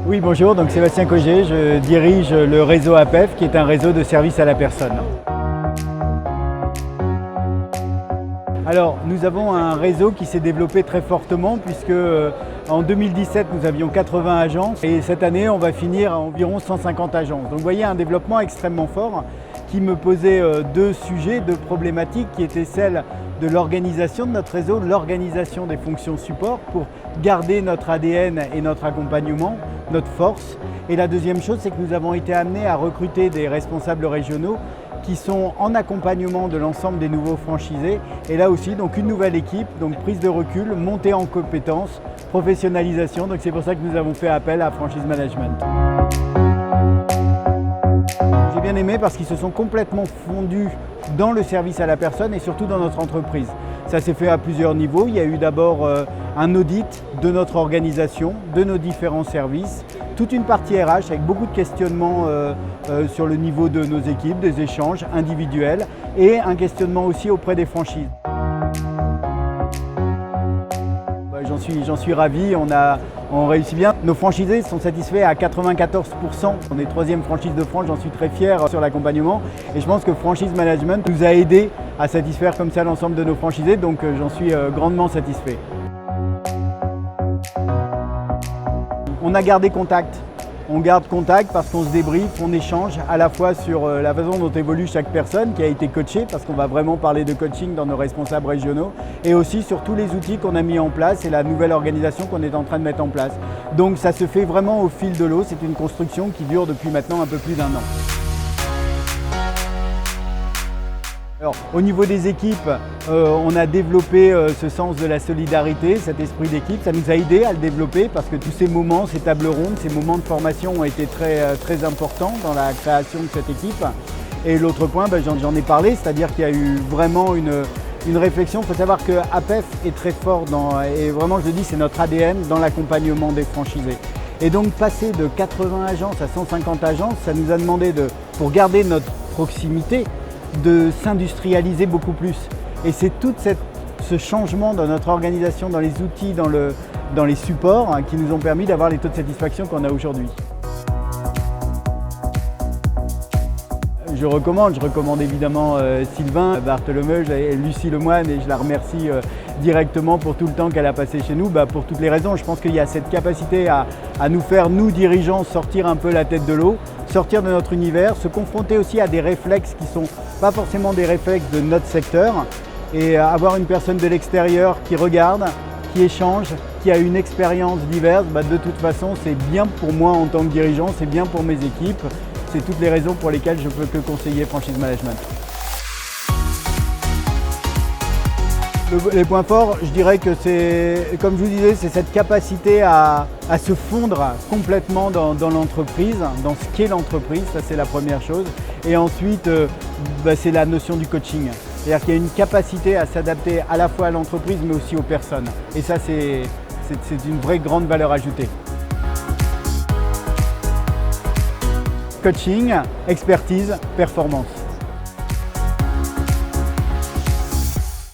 Oui, bonjour, donc Sébastien Cogé, je dirige le réseau APEF qui est un réseau de services à la personne. Alors, nous avons un réseau qui s'est développé très fortement puisque en 2017, nous avions 80 agences et cette année, on va finir à environ 150 agences. Donc, vous voyez un développement extrêmement fort qui me posait deux sujets, deux problématiques qui étaient celles de l'organisation de notre réseau, l'organisation des fonctions support pour garder notre ADN et notre accompagnement, notre force. Et la deuxième chose, c'est que nous avons été amenés à recruter des responsables régionaux qui sont en accompagnement de l'ensemble des nouveaux franchisés. Et là aussi, donc une nouvelle équipe, donc prise de recul, montée en compétences, professionnalisation. Donc c'est pour ça que nous avons fait appel à Franchise Management. J'ai bien aimé parce qu'ils se sont complètement fondus dans le service à la personne et surtout dans notre entreprise. Ça s'est fait à plusieurs niveaux. Il y a eu d'abord un audit de notre organisation, de nos différents services, toute une partie RH avec beaucoup de questionnements sur le niveau de nos équipes, des échanges individuels et un questionnement aussi auprès des franchises. J'en suis ravi, on réussit bien. Nos franchisés sont satisfaits à 94%. On est troisième franchise de France, j'en suis très fier sur l'accompagnement. Et je pense que Franchise Management nous a aidés à satisfaire comme ça l'ensemble de nos franchisés, donc j'en suis grandement satisfait. On a gardé contact. On garde contact parce qu'on se débriefe, on échange à la fois sur la façon dont évolue chaque personne qui a été coachée, parce qu'on va vraiment parler de coaching dans nos responsables régionaux, et aussi sur tous les outils qu'on a mis en place et la nouvelle organisation qu'on est en train de mettre en place. Donc ça se fait vraiment au fil de l'eau, c'est une construction qui dure depuis maintenant un peu plus d'un an. Alors, au niveau des équipes, on a développé ce sens de la solidarité, cet esprit d'équipe. Ça nous a aidé à le développer parce que tous ces moments, ces tables rondes, ces moments de formation ont été très importants dans la création de cette équipe. Et l'autre point, j'en ai parlé, c'est-à-dire qu'il y a eu vraiment une réflexion. Il faut savoir que APEF est très fort et vraiment je le dis, c'est notre ADN dans l'accompagnement des franchisés. Et donc passer de 80 agences à 150 agences, ça nous a demandé, pour garder notre proximité, de s'industrialiser beaucoup plus. Et c'est tout ce changement dans notre organisation, dans les outils, dans les supports qui nous ont permis d'avoir les taux de satisfaction qu'on a aujourd'hui. Je recommande évidemment Sylvain Bartholomeuge et Lucie Lemoine et je la remercie directement pour tout le temps qu'elle a passé chez nous, pour toutes les raisons. Je pense qu'il y a cette capacité à nous faire, nous dirigeants, sortir un peu la tête de l'eau, sortir de notre univers, se confronter aussi à des réflexes qui ne sont pas forcément des réflexes de notre secteur et avoir une personne de l'extérieur qui regarde, qui échange, qui a une expérience diverse, de toute façon c'est bien pour moi en tant que dirigeant, c'est bien pour mes équipes. C'est toutes les raisons pour lesquelles je ne peux que conseiller Franchise Management. Les points forts, je dirais que c'est, comme je vous disais, c'est cette capacité à se fondre complètement dans l'entreprise, dans ce qu'est l'entreprise, ça c'est la première chose. Et ensuite, c'est la notion du coaching. C'est-à-dire qu'il y a une capacité à s'adapter à la fois à l'entreprise mais aussi aux personnes. Et ça c'est une vraie grande valeur ajoutée. Coaching, expertise, performance.